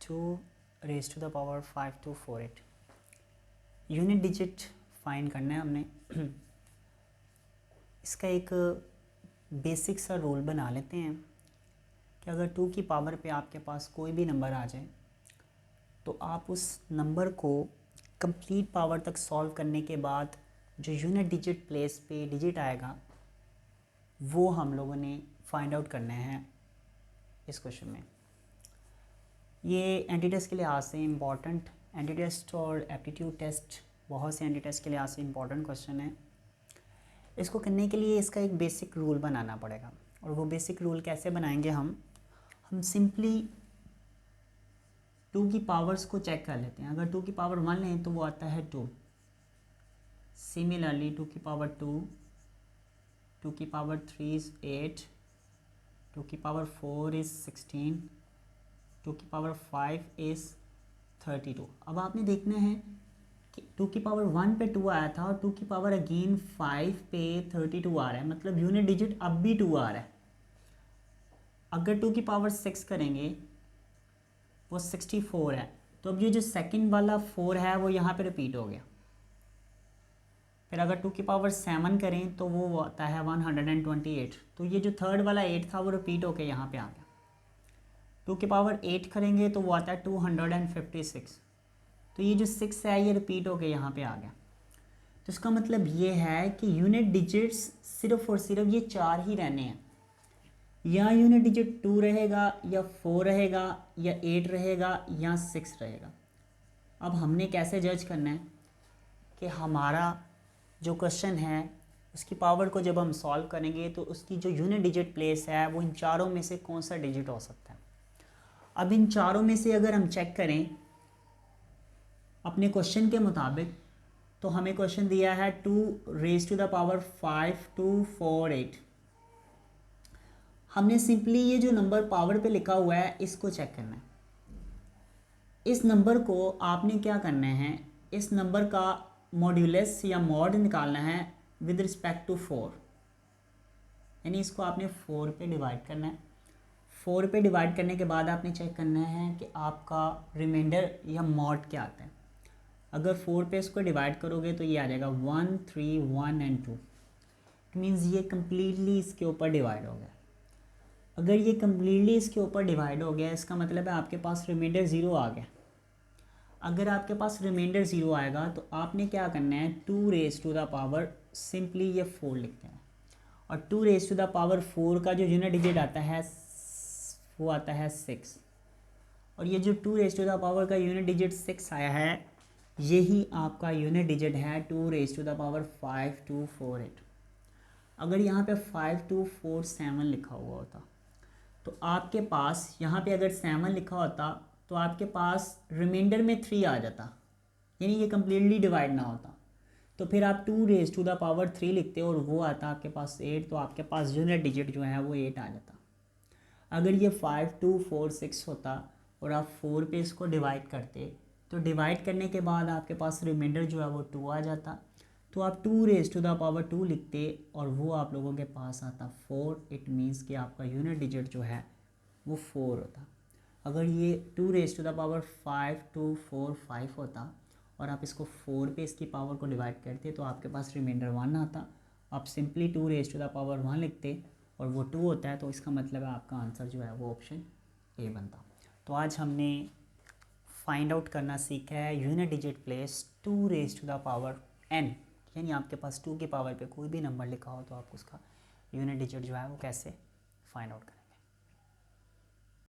2 raise to the power 5248 unit digit find करना है हमने। इसका एक बेसिक सा रूल बना लेते हैं कि अगर 2 की पावर पे आपके पास कोई भी नंबर आ जाए तो आप उस नंबर को कंप्लीट पावर तक सॉल्व करने के बाद जो यूनिट डिजिट प्लेस पे डिजिट आएगा वो हम लोगों ने फाइंड आउट करना है इस क्वेश्चन में। ये एंटी टेस्ट के लिहाज से इम्पॉर्टेंट, एंटी टेस्ट और एप्टीट्यूड टेस्ट बहुत से एंटी टेस्ट के लिहाज से इम्पॉर्टेंट क्वेश्चन है। इसको करने के लिए इसका एक बेसिक रूल बनाना पड़ेगा और वो बेसिक रूल कैसे बनाएंगे हम सिंपली 2 की पावर्स को चेक कर लेते हैं। अगर 2 की पावर 1 लें तो वो आता है 2। सिमिलरली 2 की पावर 2, 2 की पावर 3 इज़ 8, 2 की पावर 4 इज़ 16, 2 की पावर 5 इज़ 32। अब आपने देखना है कि 2 की पावर 1 पे 2 आया था और 2 की पावर अगेन 5 पे 32 आ रहा है, मतलब यूनिट डिजिट अब भी 2 आ रहा है। अगर 2 की पावर 6 करेंगे वो 64 है, तो अब ये जो सेकंड वाला 4 है वो यहाँ पे रिपीट हो गया। फिर अगर 2 की पावर 7 करें तो वो आता है 128, तो ये जो थर्ड वाला 8 था वो रिपीट होके यहाँ पे आ गया। 2 की पावर 8 करेंगे तो वो आता है 256, तो ये जो 6 है ये रिपीट होके यहाँ पे आ गया। तो इसका मतलब ये है कि यूनिट डिजिट्स सिर्फ और सिर्फ ये 4 ही रहने हैं। या यूनिट डिजिट 2 रहेगा, या 4 रहेगा, या 8 रहेगा, या 6 रहेगा। अब हमने कैसे जज करना है कि हमारा जो क्वेश्चन है उसकी पावर को जब हम सॉल्व करेंगे तो उसकी जो यूनिट डिजिट प्लेस है वो इन चारों में से कौन सा डिजिट हो सकता है। अब इन चारों में से अगर हम चेक करें अपने क्वेश्चन के मुताबिक, तो हमें क्वेश्चन दिया है 2 रेज टू द पावर 5248। हमने सिंपली ये जो नंबर पावर पे लिखा हुआ है इसको चेक करना है। इस नंबर को आपने क्या करना है, इस नंबर का मॉड्यूलस या मॉड निकालना है विद रिस्पेक्ट टू 4, यानी इसको आपने 4 पे डिवाइड करना है। 4 पे डिवाइड करने के बाद आपने चेक करना है कि आपका रिमाइंडर या मॉड क्या आता है। अगर 4 पे इसको डिवाइड करोगे तो ये आ जाएगा 1, 3, 1 एंड 2। इट मीन्स ये कम्प्लीटली इसके ऊपर डिवाइड हो गया। अगर ये कम्प्लीटली इसके ऊपर डिवाइड हो गया इसका मतलब है आपके पास रिमाइंडर 0 आ गया। अगर आपके पास रिमाइंडर 0 आएगा तो आपने क्या करना है, 2 raise to the power simply ये 4 लिखते हैं, और 2 रेज टू द पावर 4 का जो यूनिट डिजिट आता है वो आता है 6, और ये जो 2 रेज टू द पावर का यूनिट डिजिट 6 आया है यही आपका यूनिट डिजिट है 2 रेज टू द पावर 5248। अगर यहाँ पे 5247 लिखा हुआ होता तो आपके पास यहाँ पे अगर 7 लिखा होता तो आपके पास रिमाइंडर में 3 आ जाता, यानी ये कम्प्लीटली डिवाइड ना होता। तो फिर आप 2 रेज टू द पावर 3 लिखते और वो आता आपके पास 8, तो आपके पास यूनिट डिजिट जो है वो 8 आ जाता। अगर ये 5246 होता और आप 4 पे इसको डिवाइड करते तो डिवाइड करने के बाद आपके पास रिमाइंडर जो है वो 2 आ जाता, तो आप 2 रेज टू द पावर 2 लिखते और वो आप लोगों के पास आता 4। इट मीन्स कि आपका यूनिट डिजिट जो है वो 4 होता। अगर ये 2 रेज टू द पावर 5245 होता और आप इसको 4 पे इसकी पावर को डिवाइड करते तो आपके पास रिमाइंडर 1 आता। आप simply 2 raise to the power 1 लिखते और वो 2 होता है, तो इसका मतलब है आपका आंसर जो है वो ऑप्शन ए बनता। तो आज हमने फाइंड आउट करना सीखा है unit digit place 2 raise to the power n, यानी आपके पास 2 की पावर पे कोई भी नंबर लिखा हो तो आप उसका यूनिट डिजिट जो है वो कैसे फाइंड आउट करें।